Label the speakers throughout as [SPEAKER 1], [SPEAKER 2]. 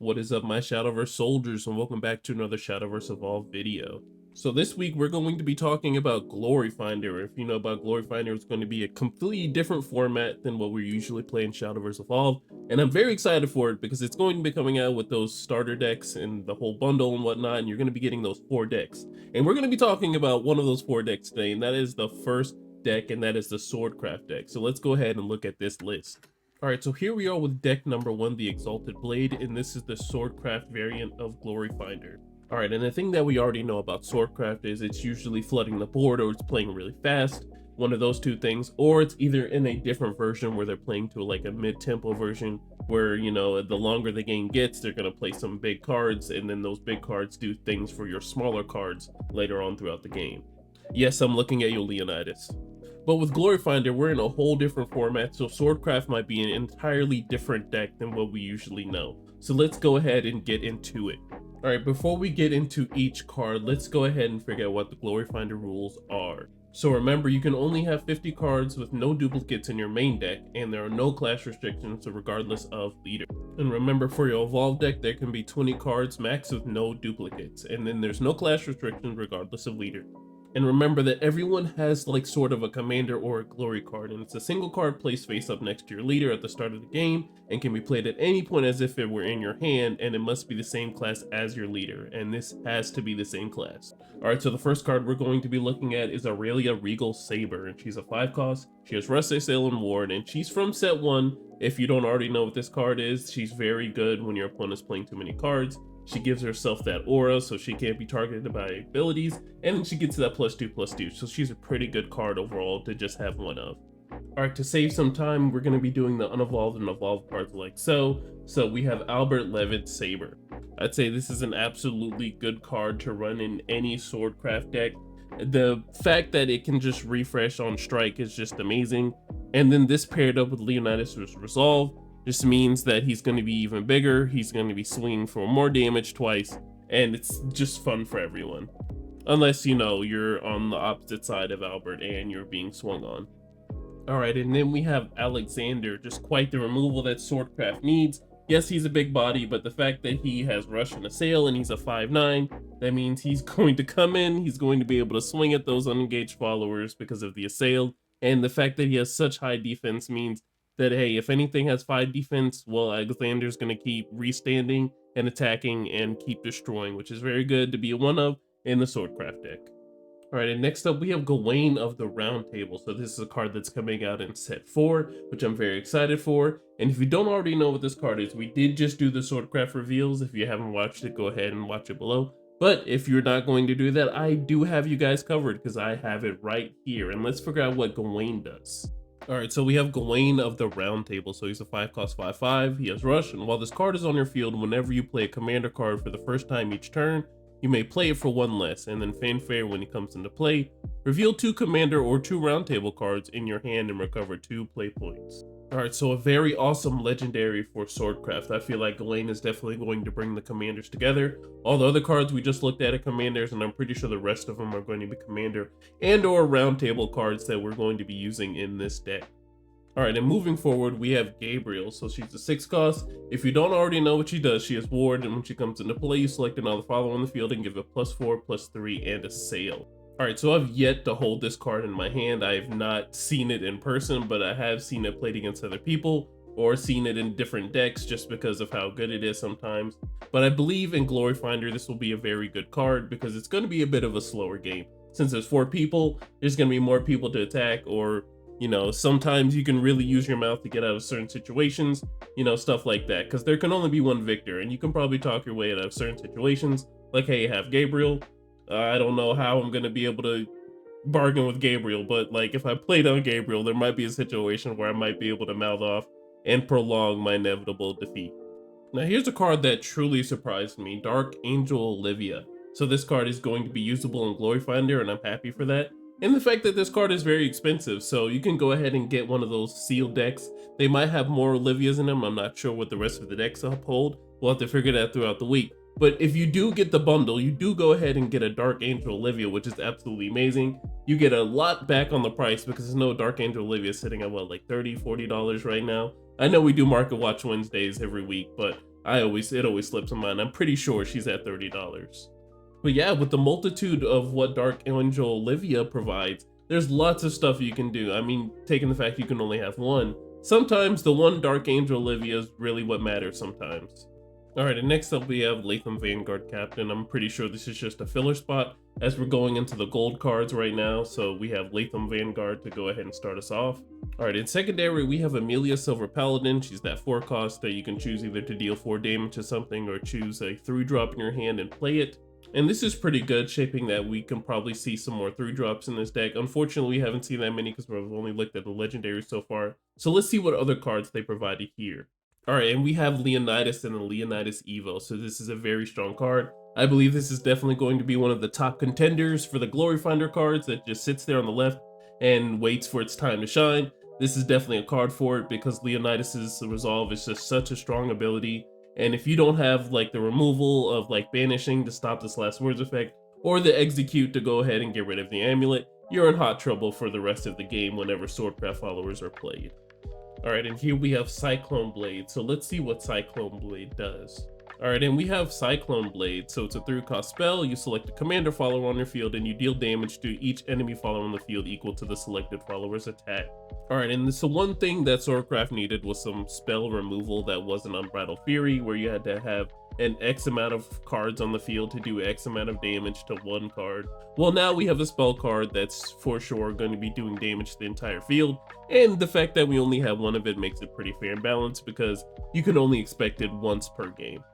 [SPEAKER 1] What is up, my Shadowverse soldiers, and welcome back to another Shadowverse Evolved video. So this week we're going to be talking about Gloryfinder. If you know about Gloryfinder, it's going to be a completely different format than what we usually play in Shadowverse Evolved, and I'm very excited for it because it's going to be coming out with those starter decks and the whole bundle and whatnot, and you're going to be getting those 4 decks. And we're going to be talking about one of those 4 decks today, and that is the first deck, and that is the Swordcraft deck. So let's go ahead and look at this list. Alright, so here we are with deck number 1, the Exalted Blade, and this is the Swordcraft variant of Gloryfinder. Alright, and the thing that we already know about Swordcraft is it's usually flooding the board, or it's playing really fast, one of those two things, or it's either in a different version where they're playing to like a mid-tempo version, where, you know, the longer the game gets, they're going to play some big cards, and then those big cards do things for your smaller cards later on throughout the game. Yes, I'm looking at you, Leonitis. But with Gloryfinder, we're in a whole different format, so Swordcraft might be an entirely different deck than what we usually know. So let's go ahead and get into it. Alright, before we get into each card, let's go ahead and figure out what the Gloryfinder rules are. So remember, you can only have 50 cards with no duplicates in your main deck, and there are no clash restrictions regardless of leader. And remember, for your evolved deck, there can be 20 cards max with no duplicates, and then there's no clash restrictions regardless of leader. And remember that everyone has like sort of a commander or a glory card, and it's a single card placed face up next to your leader at the start of the game and can be played at any point as if it were in your hand, and it must be the same class as your leader, and this has to be the same class. Alright, so the first card we're going to be looking at is Amelia Regal Saber, and she's a 5 cost, she has Rest, Sail, and Ward, and she's from set 1. If you don't already know what this card is, she's very good when your opponent's playing too many cards. She gives herself that aura, so she can't be targeted by abilities, and then she gets that +2/+2, so she's a pretty good card overall to just have one of. Alright, to save some time, we're going to be doing the unevolved and evolved cards like so. So we have Leven Saber. I'd say this is an absolutely good card to run in any Swordcraft deck. The fact that it can just refresh on strike is just amazing, and then this paired up with Leonitis Resolve just means that he's going to be even bigger, he's going to be swinging for more damage twice, and it's just fun for everyone. Unless, you know, you're on the opposite side of Albert and you're being swung on. Alright, and then we have Alexander, just quite the removal that Swordcraft needs. Yes, he's a big body, but the fact that he has Rush and Assail and he's a 5/9, that means he's going to come in, he's going to be able to swing at those unengaged followers because of the Assail, and the fact that he has such high defense means that, hey, if anything has 5 defense, well, Alexander's going to keep restanding and attacking and keep destroying, which is very good to be a one of in the Swordcraft deck. Alright, and next up we have Gawain of the Round Table. So this is a card that's coming out in set 4, which I'm very excited for. And if you don't already know what this card is, we did just do the Swordcraft reveals. If you haven't watched it, go ahead and watch it below. But if you're not going to do that, I do have you guys covered because I have it right here. And let's figure out what Gawain does. Alright, so we have Gawain of the Round Table. So he's a 5 cost 5/5, he has Rush, and while this card is on your field, whenever you play a commander card for the first time each turn, you may play it for 1 less, and then Fanfare when it comes into play, reveal 2 commander or 2 Round Table cards in your hand and recover 2 play points. Alright, so a very awesome legendary for Swordcraft. I feel like Gawain is definitely going to bring the commanders together. All the other cards we just looked at are commanders, and I'm pretty sure the rest of them are going to be commander and or Round Table cards that we're going to be using in this deck. Alright, and moving forward, we have Gabriel. So she's a 6 cost. If you don't already know what she does, she has Ward, and when she comes into play, you select another follower on the field and give it +4, +3, and a Sail. Alright, so I've yet to hold this card in my hand. I have not seen it in person, but I have seen it played against other people, or seen it in different decks just because of how good it is sometimes. But I believe in Gloryfinder, this will be a very good card because it's going to be a bit of a slower game. Since there's 4 people, there's going to be more people to attack, or, you know, sometimes you can really use your mouth to get out of certain situations, you know, stuff like that, because there can only be one victor, and you can probably talk your way out of certain situations, like, hey, you have Gabriel. I don't know how I'm going to be able to bargain with Gabriel, but, like, if I played on Gabriel, there might be a situation where I might be able to mouth off and prolong my inevitable defeat. Now, here's a card that truly surprised me, Dark Angel Olivia. So this card is going to be usable in Gloryfinder, and I'm happy for that. And the fact that this card is very expensive, so you can go ahead and get one of those sealed decks. They might have more Olivias in them. I'm not sure what the rest of the decks uphold. We'll have to figure that throughout the week. But if you do get the bundle, you do go ahead and get a Dark Angel Olivia, which is absolutely amazing. You get a lot back on the price because there's no Dark Angel Olivia sitting at what, like $30, $40 right now. I know we do Market Watch Wednesdays every week, but It always slips my mind. I'm pretty sure she's at $30. But yeah, with the multitude of what Dark Angel Olivia provides, there's lots of stuff you can do. I mean, taking the fact you can only have one, sometimes the one Dark Angel Olivia is really what matters sometimes. Alright, and next up we have Lem Vanguard Captain. I'm pretty sure this is just a filler spot as we're going into the gold cards right now, so we have Lem Vanguard to go ahead and start us off. Alright, in secondary we have Amelia Silver Paladin. She's that 4 cost that you can choose either to deal 4 damage to something or choose a 3-drop in your hand and play it. And this is pretty good, shaping that we can probably see some more 3-drops in this deck. Unfortunately, we haven't seen that many because we've only looked at the legendaries so far. So let's see what other cards they provided here. Alright, and we have Leonitis and the Leonitis Evo, so this is a very strong card. I believe this is definitely going to be one of the top contenders for the Gloryfinder cards that just sits there on the left and waits for its time to shine. This is definitely a card for it because Leonitis's resolve is just such a strong ability. And if you don't have like the removal of like banishing to stop this last words effect, or the execute to go ahead and get rid of the amulet, you're in hot trouble for the rest of the game whenever Swordcraft followers are played. Alright, and here we have Cyclone Blade, so let's see what Cyclone Blade does. Alright, and we have Cyclone Blade, so it's a 3-cost spell. You select a commander follower on your field and you deal damage to each enemy follower on the field equal to the selected follower's attack. Alright, and so one thing that Swordcraft needed was some spell removal that wasn't Unbridled Fury, where you had to have an X amount of cards on the field to do X amount of damage to one card. Well, now we have a spell card that's for sure going to be doing damage to the entire field, and the fact that we only have one of it makes it pretty fair and balanced because you can only expect it once per game.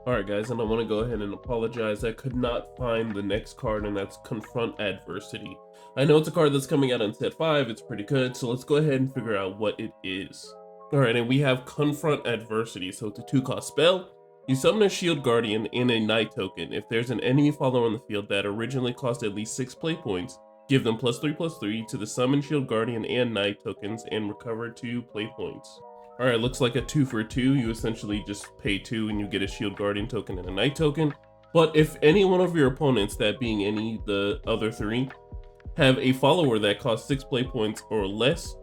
[SPEAKER 1] Alright guys, and I want to go ahead and apologize. I could not find the next card, and that's Confront Adversity. I know it's a card that's coming out on set 5, it's pretty good, so let's go ahead and figure out what it is. Alright, and we have Confront Adversity, so it's a 2-cost spell. You summon a Shield Guardian and a Knight token. If there's an enemy follower on the field that originally cost at least 6 play points, give them +3/+3 to the summon Shield Guardian and Knight tokens and recover 2 play points. Alright, looks like a 2 for 2. You essentially just pay 2 and you get a Shield Guardian token and a Knight token. But if any one of your opponents, that being any the other 3, have a follower that costs 6 play points or less,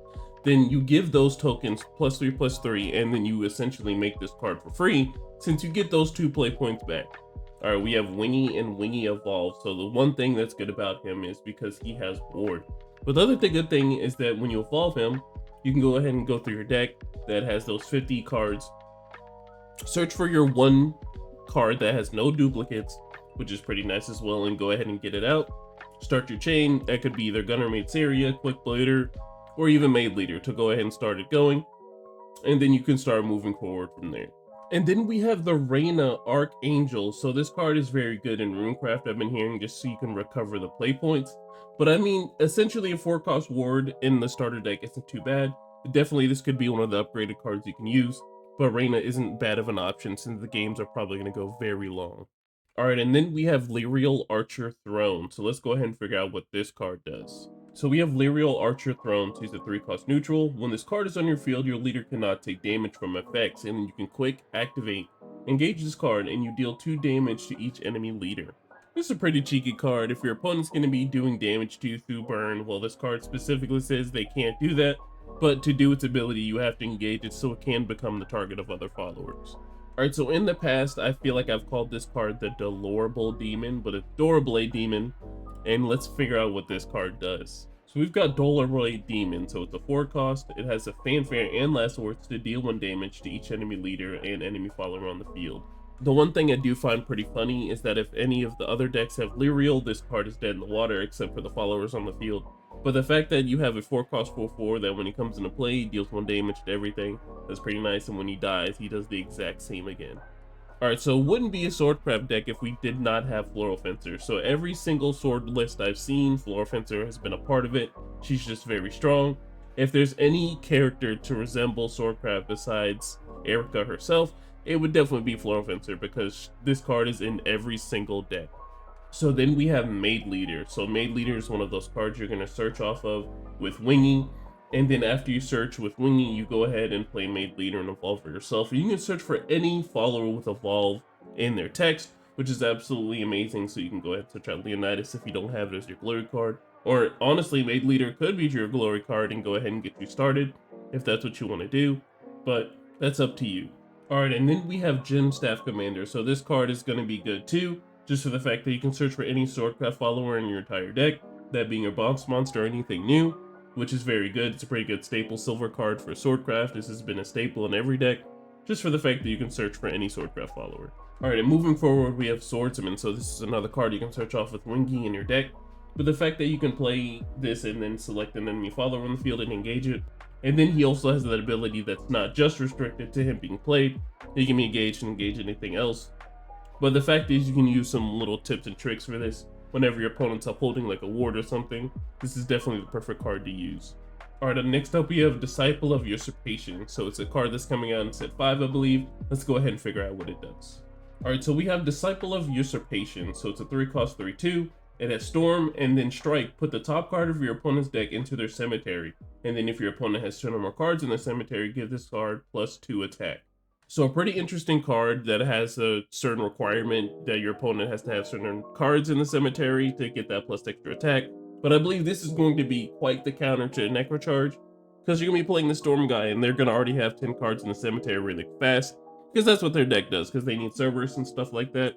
[SPEAKER 1] then you give those tokens +3/+3 and then you essentially make this card for free since you get those 2 play points back. Alright, we have Wingy and Wingy Evolve. So the one thing that's good about him is because he has Ward. But the other good thing is that when you evolve him, you can go ahead and go through your deck that has those 50 cards. Search for your one card that has no duplicates, which is pretty nice as well, and go ahead and get it out. Start your chain. That could be either Gunner Maid Saria, Quick Blader, or even Maid Leader to go ahead and start it going. And then you can start moving forward from there. And then we have the Raina Archangel. So this card is very good in Runecraft, I've been hearing, just so you can recover the play points. But I mean, essentially a 4-cost ward in the starter deck isn't too bad. Definitely this could be one of the upgraded cards you can use, but Raina isn't bad of an option since the games are probably going to go very long. Alright, and then we have Leorial Archer Throne. So let's go ahead and figure out what this card does. So we have Leorial Archer Throne. So he's a 3-cost neutral. When this card is on your field, your leader cannot take damage from effects, and then you can quick activate, engage this card, and you deal 2 damage to each enemy leader. This is a pretty cheeky card. If your opponent's going to be doing damage to you through burn, well, this card specifically says they can't do that, but to do its ability, you have to engage it so it can become the target of other followers. Alright, so in the past, I feel like I've called this card the Doar Roy Demon, but it's Doar Roy Demon, and let's figure out what this card does. So we've got Doar Roy Demon, so it's a 4-cost, it has a Fanfare and Last Words to deal 1 damage to each enemy leader and enemy follower on the field. The one thing I do find pretty funny is that if any of the other decks have Leorial, this card is dead in the water except for the followers on the field. But the fact that you have a 4-cost 4/4 that when he comes into play, he deals 1 damage to everything, that's pretty nice, and when he dies, he does the exact same again. Alright, so it wouldn't be a Swordcraft deck if we did not have Floral Fencer. So every single sword list I've seen, Floral Fencer has been a part of it. She's just very strong. If there's any character to resemble Swordcraft besides Erica herself, it would definitely be Floral Fencer because this card is in every single deck. So then we have Maid Leader. So Maid Leader is one of those cards you're going to search off of with Wingy. And then after you search with Wingy, you go ahead and play Maid Leader and evolve for yourself. You can search for any follower with evolve in their text, which is absolutely amazing. So you can go ahead and search out Leonitis if you don't have it as your glory card. Or honestly, Maid Leader could be your glory card and go ahead and get you started if that's what you want to do. But that's up to you. Alright, and then we have Gem Staff Commander. So this card is going to be good too, just for the fact that you can search for any Swordcraft follower in your entire deck, that being your boss monster or anything new, which is very good. It's a pretty good staple silver card for Swordcraft. This has been a staple in every deck, just for the fact that you can search for any Swordcraft follower. Alright, and moving forward, we have Swordsman. So this is another card you can search off with Wingy in your deck. But the fact that you can play this and then select an enemy follower on the field and engage it. And then he also has that ability that's not just restricted to him being played. He can be engaged and engage anything else. But the fact is you can use some little tips and tricks for this. Whenever your opponent's upholding like a ward or something, this is definitely the perfect card to use. Alright, next up we have Disciple of Usurpation. So it's a card that's coming out in set 5, I believe. Let's go ahead and figure out what it does. Alright, so we have Disciple of Usurpation. So it's a 3-cost 3/2. It has Storm and then Strike. Put the top card of your opponent's deck into their cemetery. And then if your opponent has 10 or more cards in the cemetery, give this card +2 attack. So a pretty interesting card that has a certain requirement that your opponent has to have certain cards in the cemetery to get that plus extra attack. But I believe this is going to be quite the counter to Necrocharge, because you're going to be playing the Storm guy and they're going to already have 10 cards in the cemetery really fast, because that's what their deck does, because they need Cerberus and stuff like that.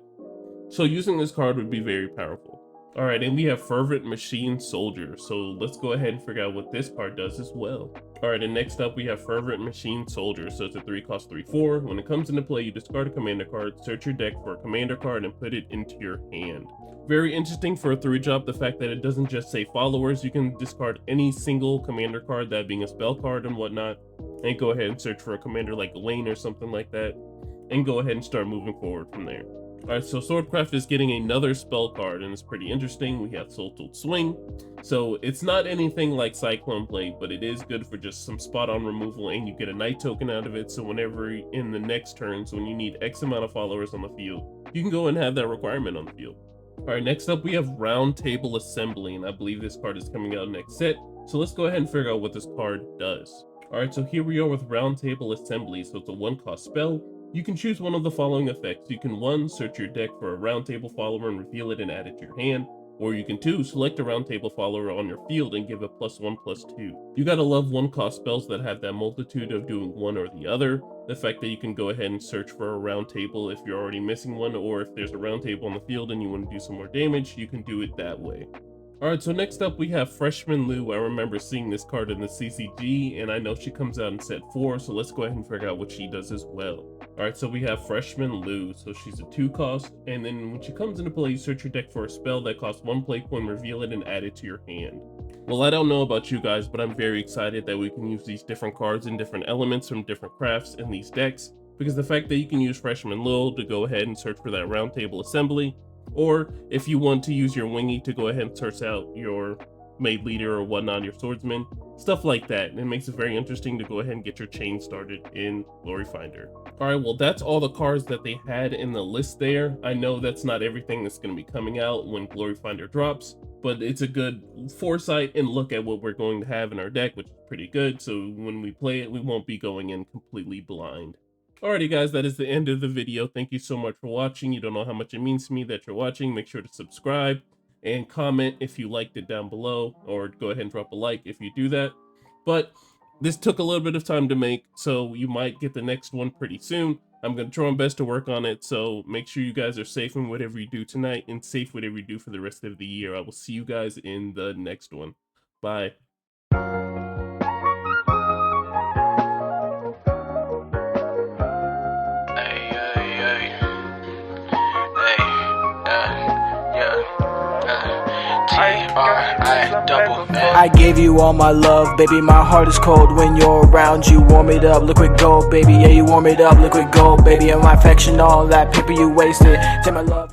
[SPEAKER 1] So using this card would be very powerful. Alright, and we have Fervent Machine Soldier, so let's go ahead and figure out what this card does as well. Alright, and next up we have Fervent Machine Soldier, so it's a 3-cost 3/4. When it comes into play, you discard a commander card, search your deck for a commander card, and put it into your hand. Very interesting for a 3-drop, the fact that it doesn't just say followers. You can discard any single commander card, that being a spell card and whatnot, and go ahead and search for a commander like Lane or something like that, and go ahead and start moving forward from there. Alright, so Swordcraft is getting another spell card, and it's pretty interesting. We have Soul Tilt Swing. So it's not anything like Cyclone Blade, but it is good for just some spot-on removal, and you get a Knight token out of it, so whenever in the next turns, when you need X amount of followers on the field, you can go and have that requirement on the field. Alright, next up we have Round Table Assembly, and I believe this card is coming out next set, so let's go ahead and figure out what this card does. Alright, so here we are with Round Table Assembly, so it's a 1-cost spell. You can choose one of the following effects. You can 1, search your deck for a round table follower and reveal it and add it to your hand. Or you can 2, select a round table follower on your field and give it +1/+2. You gotta love 1-cost spells that have that multitude of doing one or the other. The fact that you can go ahead and search for a round table if you're already missing one, or if there's a round table on the field and you want to do some more damage, you can do it that way. Alright, so next up we have Freshman Lou. I remember seeing this card in the CCG, and I know she comes out in set 4, so let's go ahead and figure out what she does as well. Alright, so we have Freshman Lou. So she's a 2-cost, and then when she comes into play, you search your deck for a spell that costs 1 play point, reveal it, and add it to your hand. Well, I don't know about you guys, but I'm very excited that we can use these different cards and different elements from different crafts in these decks, because the fact that you can use Freshman Lou to go ahead and search for that round table assembly, or if you want to use your Wingy to go ahead and search out your Maid Leader or whatnot, your Swordsman, stuff like that. And it makes it very interesting to go ahead and get your chain started in Gloryfinder. Alright, well that's all the cards that they had in the list there. I know that's not everything that's going to be coming out when Gloryfinder drops, but it's a good foresight and look at what we're going to have in our deck, which is pretty good, so when we play it, we won't be going in completely blind. Alrighty guys, that is the end of the video. Thank you so much for watching. You don't know how much it means to me that you're watching. Make sure to subscribe and comment if you liked it down below, or go ahead and drop a like if you do that. But this took a little bit of time to make, so you might get the next one pretty soon. I'm going to try my best to work on it, so make sure you guys are safe in whatever you do tonight, and safe whatever you do for the rest of the year. I will see you guys in the next one. Bye.
[SPEAKER 2] I gave you all my love, baby, my heart is cold when you're around. You warm it up, liquid gold, baby, yeah, you warm it up, liquid gold, baby, and my affection, all that paper you wasted. Take my love.